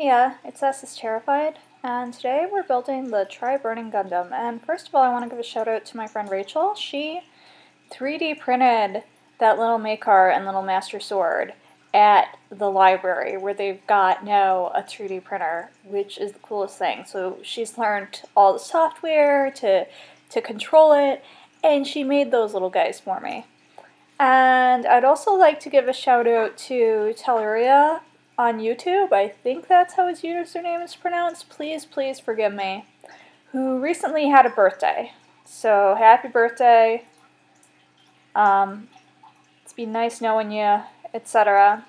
Yeah, it's us is Terrified, and today we're building the Try Burning Gundam. And first of all, I want to give a shout out to my friend Rachel. She 3D printed that little Makar and little Master Sword at the library where they've got now a 3D printer, which is the coolest thing. So she's learned all the software to control it, and she made those little guys for me. And I'd also like to give a shout out to Telluria on YouTube, I think that's how his username is pronounced, please forgive me, who recently had a birthday. So happy birthday, it's been nice knowing you, etc.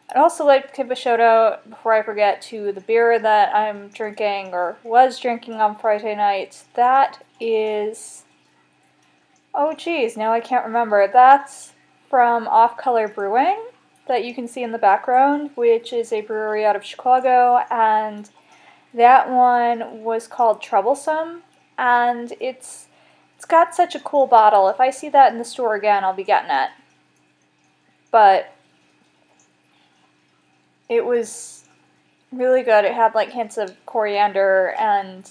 I'd also like to give a shout out, before I forget, to the beer that I'm drinking, or was drinking on Friday night. That is, oh geez, now I can't remember. That's from Off Color Brewing, that you can see in the background, which is a brewery out of Chicago, and that one was called Troublesome, and it's got such a cool bottle. If I see that in the store again, I'll be getting it. But it was really good. It had like hints of coriander and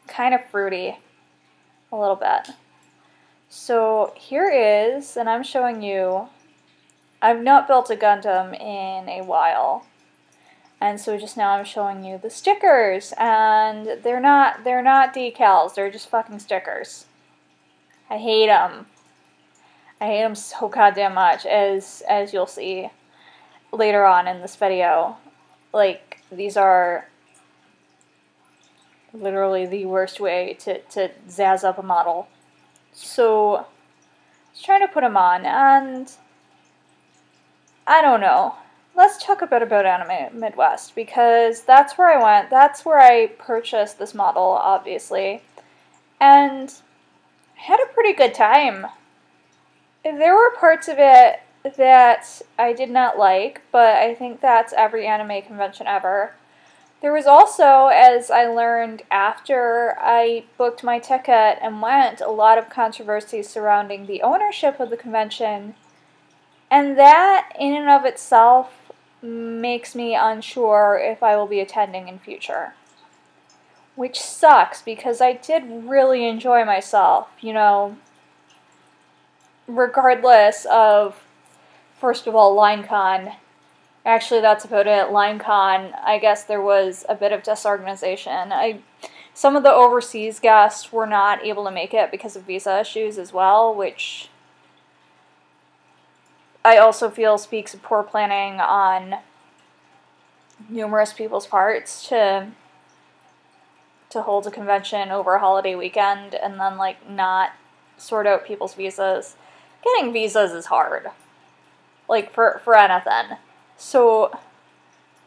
kind of fruity a little bit. So here is, and I'm showing you, I've not built a Gundam in a while, and so just now I'm showing you the stickers, and they're not decals, they're just fucking stickers. I hate them. I hate them so goddamn much, as you'll see later on in this video. Like, these are literally the worst way to zazz up a model. So, I was trying to put them on, and I don't know. Let's talk a bit about Anime Midwest, because that's where I went. That's where I purchased this model, obviously. And I had a pretty good time. There were parts of it that I did not like, but I think that's every anime convention ever. There was also, as I learned after I booked my ticket and went, a lot of controversy surrounding the ownership of the convention. And that, in and of itself, makes me unsure if I will be attending in future. Which sucks, because I did really enjoy myself, you know, regardless of, first of all, LineCon. Actually, that's about it. LineCon, I guess there was a bit of disorganization. Some of the overseas guests were not able to make it because of visa issues as well, which I also feel speaks of poor planning on numerous people's parts to hold a convention over a holiday weekend and then, like, not sort out people's visas. Getting visas is hard. Like, for anything. So,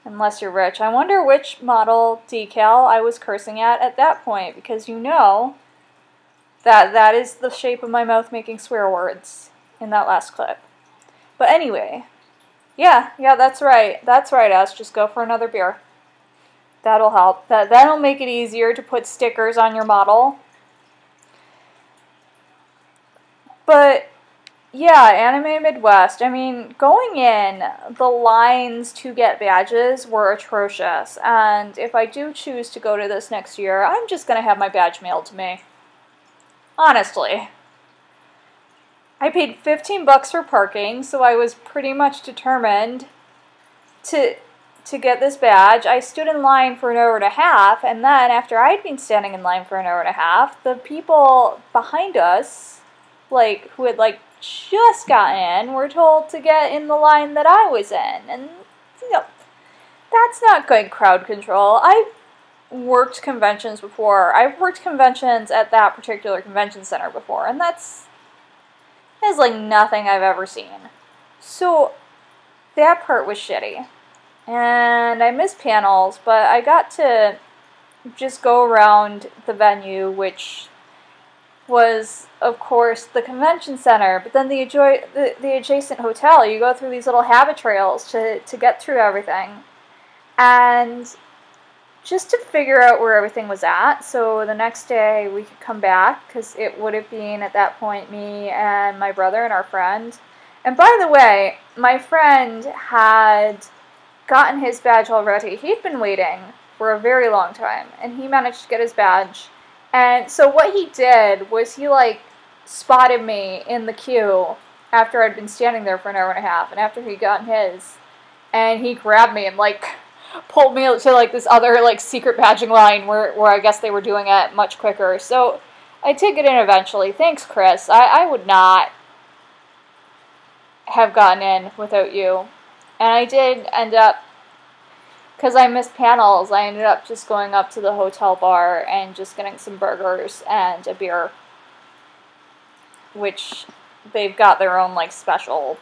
unless you're rich. I wonder which model decal I was cursing at that point, because you know that is the shape of my mouth making swear words in that last clip. But anyway, yeah, that's right. That's right, Ash. Just go for another beer. That'll help. That'll make it easier to put stickers on your model. But yeah, Anime Midwest. I mean, going in, the lines to get badges were atrocious. And if I do choose to go to this next year, I'm just going to have my badge mailed to me. Honestly. I paid $15 for parking, so I was pretty much determined to get this badge. I stood in line for an hour and a half, and then after I'd been standing in line for an hour and a half, the people behind us, like, who had, like, just gotten in, were told to get in the line that I was in. And, you know, that's not good crowd control. I've worked conventions before. I've worked conventions at that particular convention center before, and that's like nothing I've ever seen. So that part was shitty. And I missed panels, but I got to just go around the venue, which was, of course, the convention center, but then the adjacent hotel. You go through these little habit trails to get through everything. And just to figure out where everything was at, so the next day we could come back, because it would have been, at that point, me and my brother and our friend. And by the way, my friend had gotten his badge already. He'd been waiting for a very long time, and he managed to get his badge. And so what he did was he, like, spotted me in the queue after I'd been standing there for an hour and a half, and after he'd gotten his, and he grabbed me and, like, pulled me to, like, this other, like, secret badging line where I guess they were doing it much quicker. So I did get in eventually. Thanks, Chris. I would not have gotten in without you. And I did end up, because I missed panels, I ended up just going up to the hotel bar and just getting some burgers and a beer, which they've got their own, like, special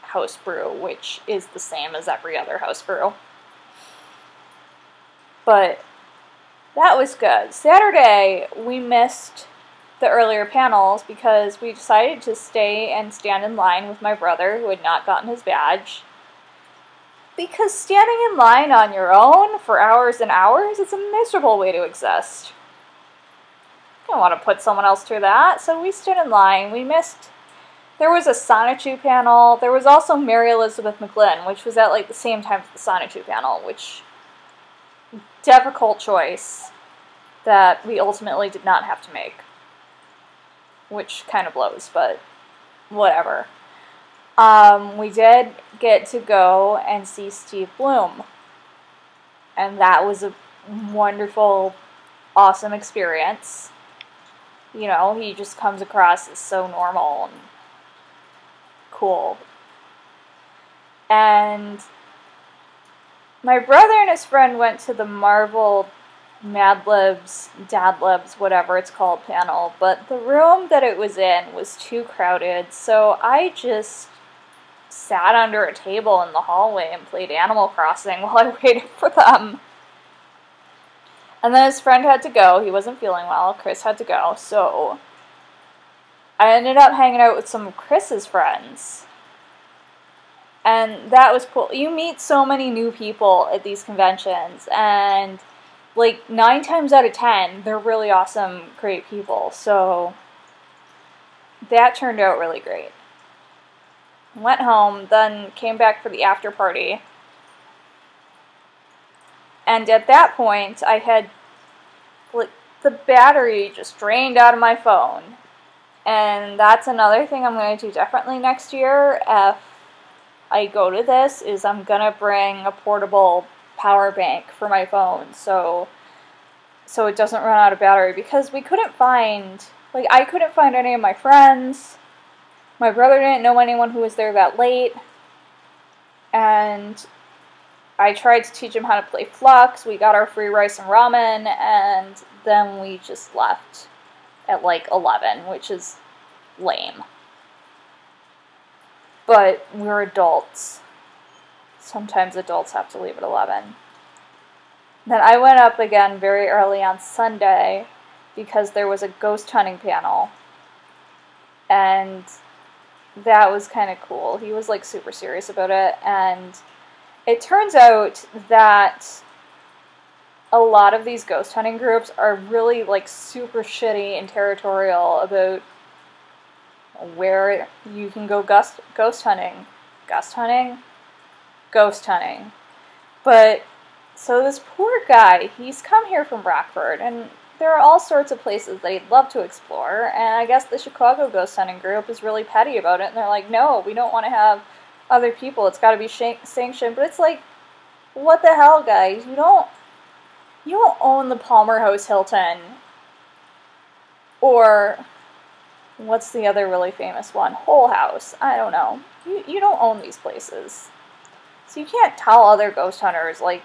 house brew, which is the same as every other house brew. But that was good. Saturday, we missed the earlier panels because we decided to stay and stand in line with my brother who had not gotten his badge. Because standing in line on your own for hours and hours is a miserable way to exist. I don't want to put someone else through that, so we stood in line. We missed... There was a Sonichu panel. There was also Mary Elizabeth McGlynn, which was at, like, the same time as the Sonichu panel, which... difficult choice that we ultimately did not have to make. Which kind of blows, but whatever. We did get to go and see Steve Bloom. And that was a wonderful, awesome experience. You know, he just comes across as so normal and cool. And my brother and his friend went to the Marvel Mad Libs, Dad Libs, whatever it's called, panel, but the room that it was in was too crowded, so I just sat under a table in the hallway and played Animal Crossing while I waited for them. And then his friend had to go. He wasn't feeling well. Chris had to go, so I ended up hanging out with some of Chris's friends. And that was cool. You meet so many new people at these conventions, and like 9 times out of 10, they're really awesome, great people. So that turned out really great. Went home, then came back for the after party. And at that point, I had, like, the battery just drained out of my phone. And that's another thing I'm going to do differently next year if I go to this, is I'm going to bring a portable power bank for my phone so it doesn't run out of battery, because we couldn't find, like, I couldn't find any of my friends. My brother didn't know anyone who was there that late, and I tried to teach him how to play Flux. We got our free rice and ramen, and then we just left at like 11, which is lame. But we're adults. Sometimes adults have to leave at 11. Then I went up again very early on Sunday because there was a ghost hunting panel. And that was kind of cool. He was like super serious about it. And it turns out that a lot of these ghost hunting groups are really like super shitty and territorial about where you can go ghost hunting. Ghost hunting. But, so this poor guy, he's come here from Rockford, and there are all sorts of places that he'd love to explore, and I guess the Chicago ghost hunting group is really petty about it, and they're like, no, we don't want to have other people, it's got to be sanctioned. But it's like, what the hell, guys? You don't own the Palmer House Hilton, or what's the other really famous one? Whole House. I don't know. You don't own these places. So you can't tell other ghost hunters, like,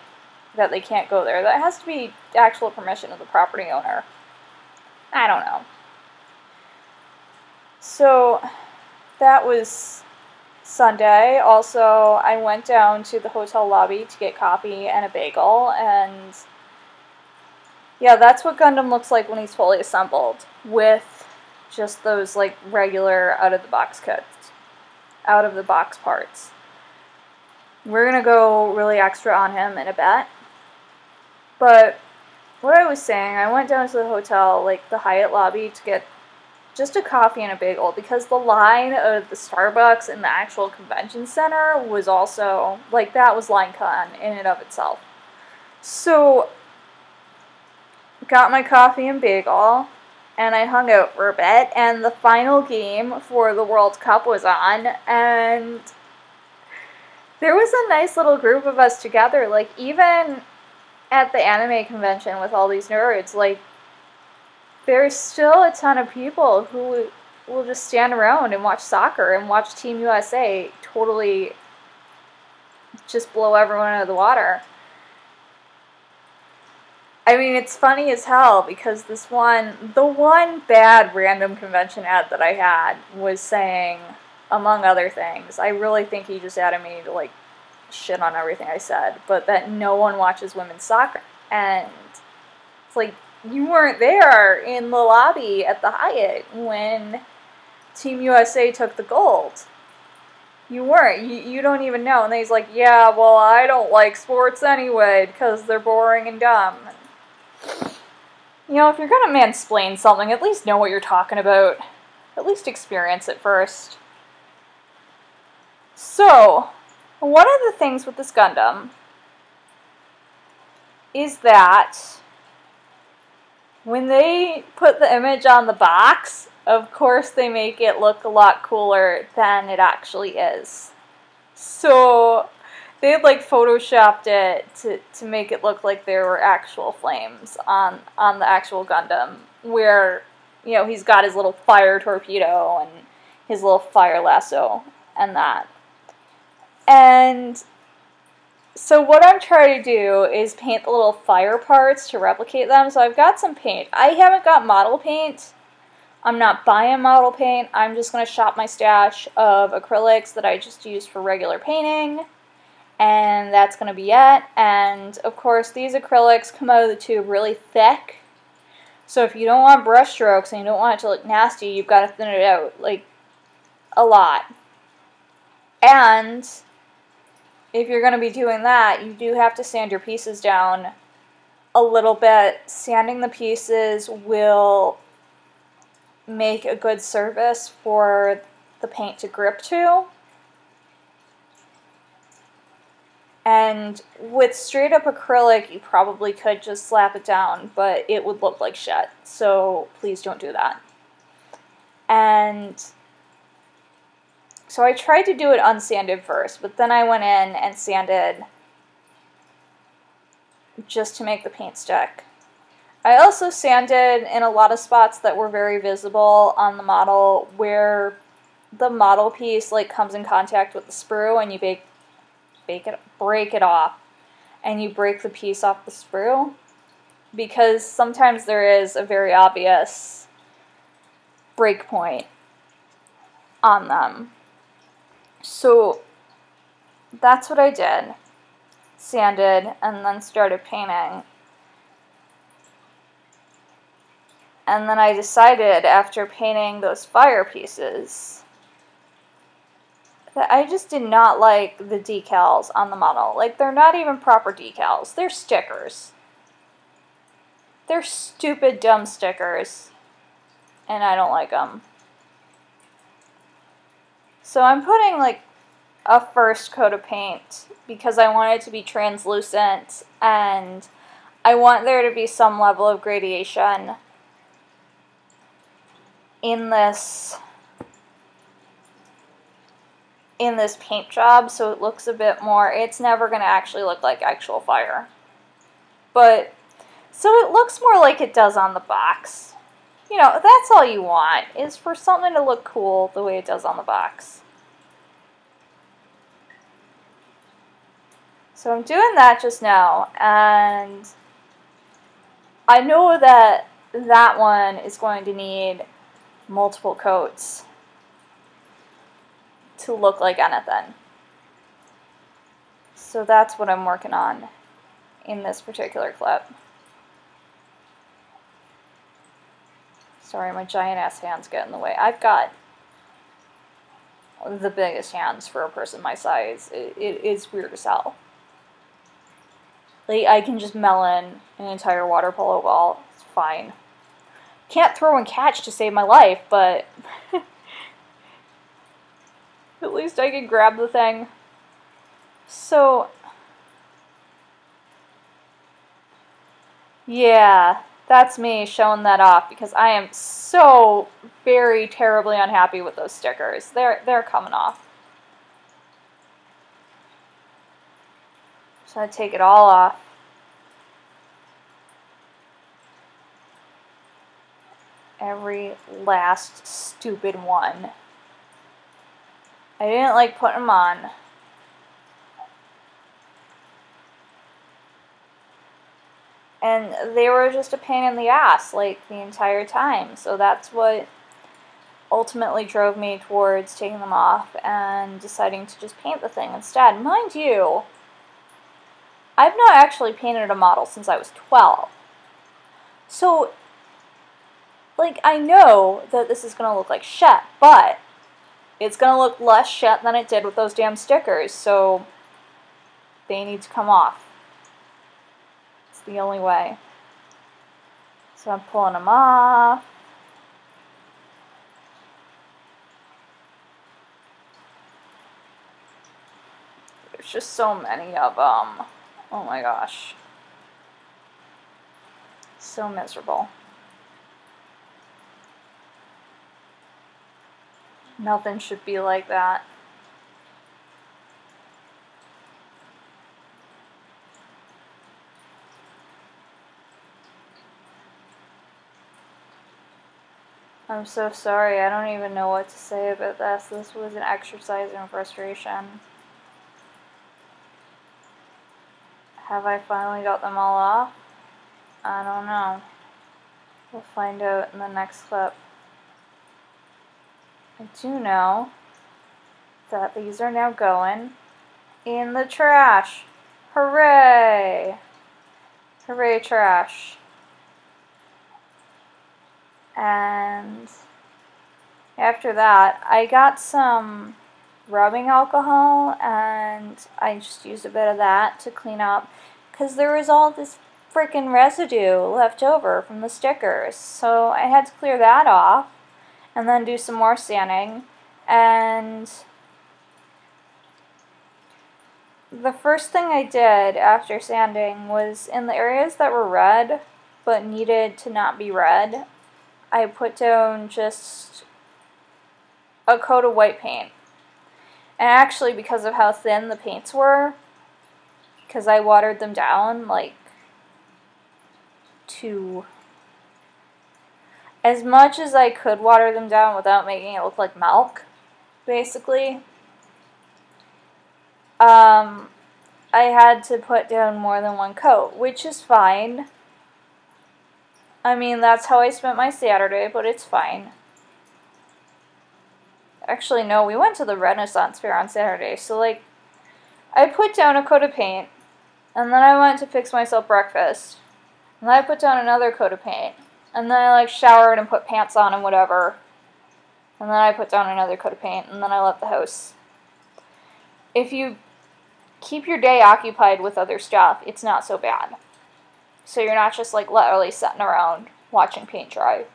that they can't go there. That has to be actual permission of the property owner. I don't know. So that was Sunday. Also, I went down to the hotel lobby to get coffee and a bagel, and yeah, that's what Gundam looks like when he's fully assembled, with just those, like, regular out-of-the-box kits, out-of-the-box parts. We're gonna go really extra on him in a bit. But what I was saying, I went down to the hotel, like the Hyatt lobby, to get just a coffee and a bagel, because the line of the Starbucks in the actual convention center was also, like, that was line con in and of itself. So, got my coffee and bagel, and I hung out for a bit, and the final game for the World Cup was on, and there was a nice little group of us together, like, even at the anime convention with all these nerds, like, there's still a ton of people who will just stand around and watch soccer and watch Team USA totally just blow everyone out of the water. I mean, it's funny as hell, because the one bad random convention ad that I had was saying, among other things, I really think he just added me to, like, shit on everything I said, but that no one watches women's soccer. And it's like, you weren't there in the lobby at the Hyatt when Team USA took the gold. You weren't. You don't even know. And then he's like, yeah, well, I don't like sports anyway because they're boring and dumb. You know, if you're going to mansplain something, at least know what you're talking about. At least experience it first. So, one of the things with this Gundam is that when they put the image on the box, of course they make it look a lot cooler than it actually is. So they had, like, photoshopped it to make it look like there were actual flames on the actual Gundam, where, you know, he's got his little fire torpedo and his little fire lasso and that. And so what I'm trying to do is paint the little fire parts to replicate them. So I've got some paint. I haven't got model paint. I'm not buying model paint. I'm just going to shop my stash of acrylics that I just use for regular painting. And that's going to be it. And, of course, these acrylics come out of the tube really thick. So if you don't want brush strokes and you don't want it to look nasty, you've got to thin it out, like, a lot. And if you're going to be doing that, you do have to sand your pieces down a little bit. Sanding the pieces will make a good surface for the paint to grip to. And with straight up acrylic, you probably could just slap it down, but it would look like shit. So please don't do that. And so I tried to do it unsanded first, but then I went in and sanded just to make the paint stick. I also sanded in a lot of spots that were very visible on the model, where the model piece, like, comes in contact with the sprue, and you break it off, and you break the piece off the sprue, because sometimes there is a very obvious break point on them. So that's what I did. Sanded, and then started painting. And then I decided, after painting those fire pieces, that I just did not like the decals on the model. Like, they're not even proper decals. They're stickers. They're stupid, dumb stickers. And I don't like them. So I'm putting, like, a first coat of paint because I want it to be translucent, and I want there to be some level of gradation in this paint job, so it looks a bit more, it's never going to actually look like actual fire. But, so it looks more like it does on the box. You know, that's all you want, is for something to look cool the way it does on the box. So I'm doing that just now, and I know that that one is going to need multiple coats to look like anything. So that's what I'm working on in this particular clip. Sorry, my giant ass hands get in the way. I've got the biggest hands for a person my size. It's weird as hell. Like, I can just melon an entire water polo ball. It's fine. Can't throw and catch to save my life, but at least I can grab the thing. So, yeah, that's me showing that off because I am so very terribly unhappy with those stickers. They're coming off. So I take it all off. Every last stupid one. I didn't like putting them on. And they were just a pain in the ass, like, the entire time. So that's what ultimately drove me towards taking them off and deciding to just paint the thing instead. Mind you, I've not actually painted a model since I was 12. So, like, I know that this is going to look like shit, but it's going to look less shit than it did with those damn stickers, so they need to come off. It's the only way. So I'm pulling them off. There's just so many of them. Oh my gosh. So miserable. Nothing should be like that. I'm so sorry. I don't even know what to say about this. This was an exercise in frustration. Have I finally got them all off? I don't know. We'll find out in the next clip. I do know that these are now going in the trash. Hooray! Hooray, trash. And after that, I got some rubbing alcohol and I just used a bit of that to clean up because there was all this freaking residue left over from the stickers. So I had to clear that off and then do some more sanding. And the first thing I did after sanding was in the areas that were red but needed to not be red, I put down just a coat of white paint. And actually, because of how thin the paints were, because I watered them down, like, to as much as I could water them down without making it look like milk, basically, I had to put down more than one coat, which is fine. I mean, that's how I spent my Saturday, but it's fine. Actually, no, we went to the Renaissance Fair on Saturday, so, like, I put down a coat of paint, and then I went to fix myself breakfast, and then I put down another coat of paint, and then I, like, showered and put pants on and whatever, and then I put down another coat of paint, and then I left the house. If you keep your day occupied with other stuff, it's not so bad. So you're not just, like, literally sitting around watching paint dry.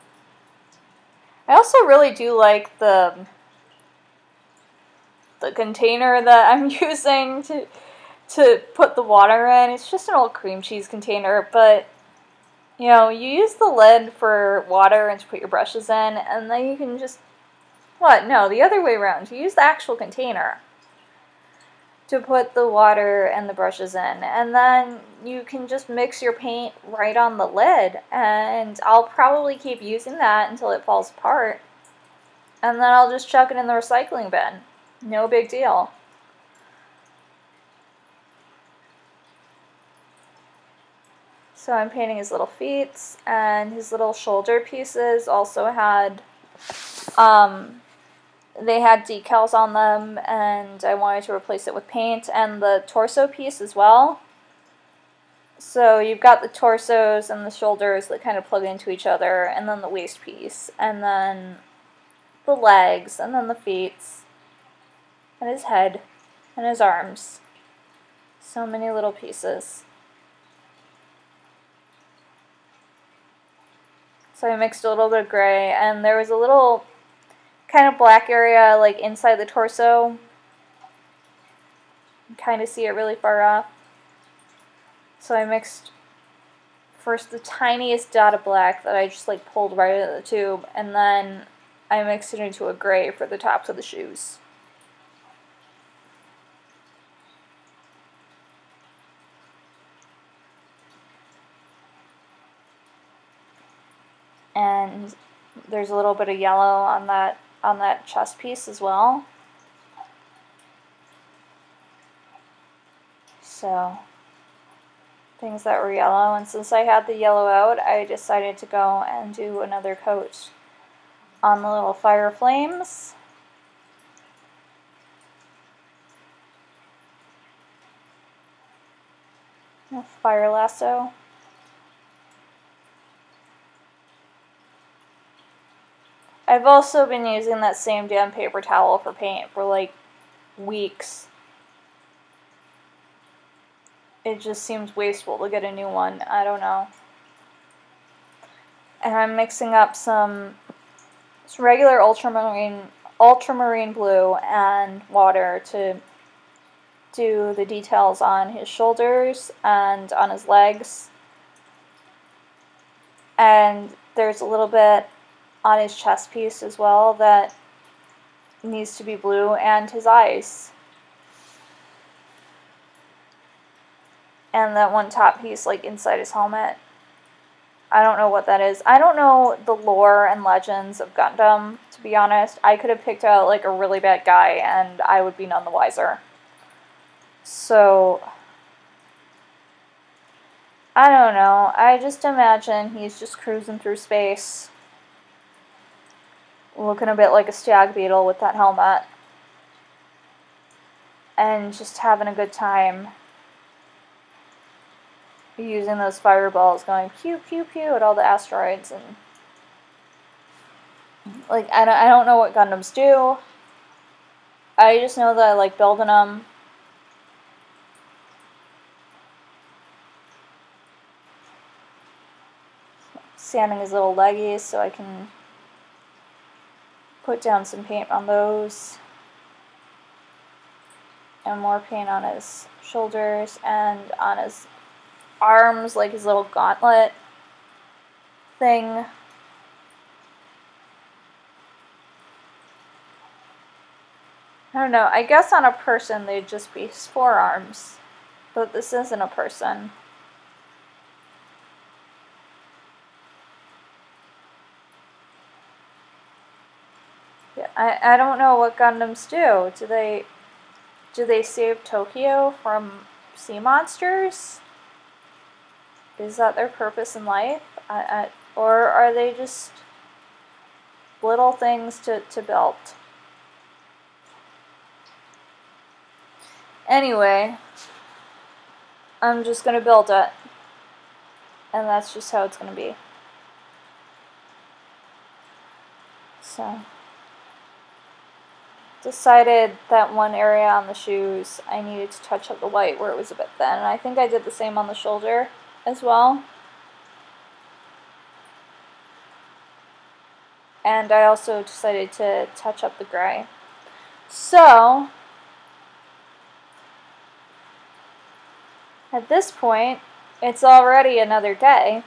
I also really do like the container that I'm using to put the water in. It's just an old cream cheese container, but, you know, you use the lid for water and to put your brushes in, and then you can just, what? No, the other way around. You use the actual container to put the water and the brushes in, and then you can just mix your paint right on the lid, and I'll probably keep using that until it falls apart, and then I'll just chuck it in the recycling bin. No big deal. So I'm painting his little feet, and his little shoulder pieces also had, they had decals on them, and I wanted to replace it with paint, and the torso piece as well. So you've got the torsos and the shoulders that kind of plug into each other, and then the waist piece, and then the legs, and then the feet, and his head, and his arms. So many little pieces. So I mixed a little bit of gray, and there was a little kind of black area like inside the torso. You can kind of see it really far off. So I mixed first the tiniest dot of black that I just like pulled right out of the tube, and then I mixed it into a gray for the tops of the shoes. And there's a little bit of yellow on that chest piece as well. So things that were yellow, and since I had the yellow out, I decided to go and do another coat on the little fire flames. A fire lasso. I've also been using that same damn paper towel for paint for like weeks. It just seems wasteful to get a new one. I don't know. And I'm mixing up some regular ultramarine blue and water to do the details on his shoulders and on his legs. And there's a little bit on his chest piece as well that needs to be blue, and his eyes. And that one top piece like inside his helmet. I don't know what that is. I don't know the lore and legends of Gundam, to be honest. I could have picked out like a really bad guy and I would be none the wiser. So, I don't know. I just imagine he's just cruising through space, looking a bit like a stag beetle with that helmet, and just having a good time using those fireballs, going pew pew pew at all the asteroids. And like, I don't know what Gundams do. I just know that I like building them. Sanding his little leggies so I can put down some paint on those. And more paint on his shoulders and on his arms, like his little gauntlet thing. I don't know, I guess on a person they'd just be his forearms, but this isn't a person. Yeah, I don't know what Gundams do. Do they save Tokyo from sea monsters? Is that their purpose in life? Or are they just little things to build? Anyway, I'm just going to build it. And that's just how it's going to be. So, decided that one area on the shoes I needed to touch up the white where it was a bit thin. And I think I did the same on the shoulder as well. And I also decided to touch up the gray. So, at this point, it's already another day.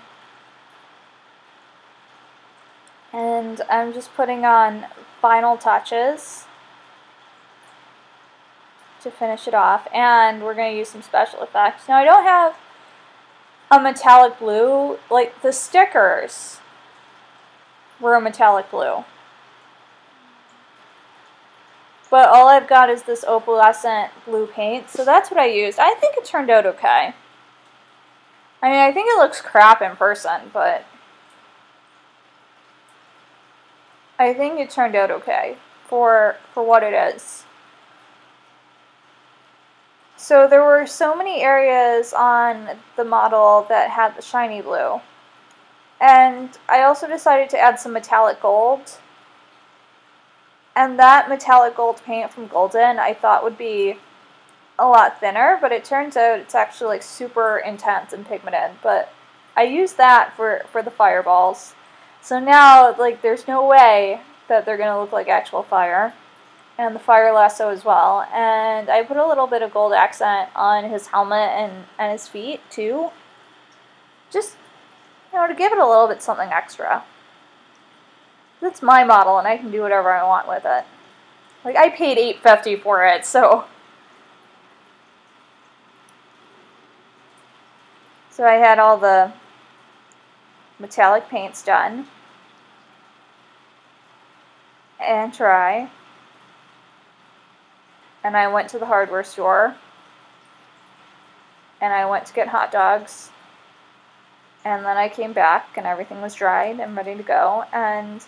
And I'm just putting on final touches to finish it off. And we're going to use some special effects. Now, I don't have a metallic blue. Like, the stickers were a metallic blue. But all I've got is this opalescent blue paint, so that's what I used. I think it turned out okay. I mean, I think it looks crap in person, but I think it turned out okay for what it is. So there were so many areas on the model that had the shiny blue. And I also decided to add some metallic gold. And that metallic gold paint from Golden I thought would be a lot thinner, but it turns out it's actually like super intense and pigmented. But I used that for the fireballs. So now, like, there's no way that they're going to look like actual fire. And the fire lasso as well. And I put a little bit of gold accent on his helmet and his feet, too. Just, you know, to give it a little bit something extra. That's my model, and I can do whatever I want with it. Like, I paid $8.50 for it, so... So I had all the metallic paints done. And try. And I went to the hardware store. And I went to get hot dogs. And then I came back, and everything was dried and ready to go. And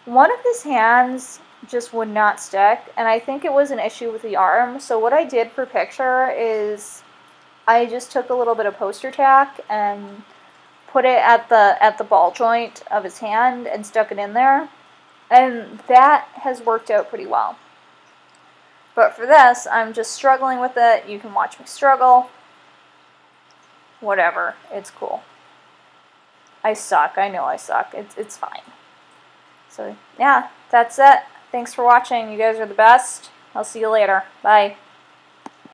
one of his hands just would not stick, and I think it was an issue with the arm. So what I did for picture is I just took a little bit of poster tack and put it at the ball joint of his hand and stuck it in there, and that has worked out pretty well. But for this, I'm just struggling with it. You can watch me struggle. Whatever, it's cool. I suck. I know I suck. It's fine. So, yeah, that's it. Thanks for watching. You guys are the best. I'll see you later. Bye.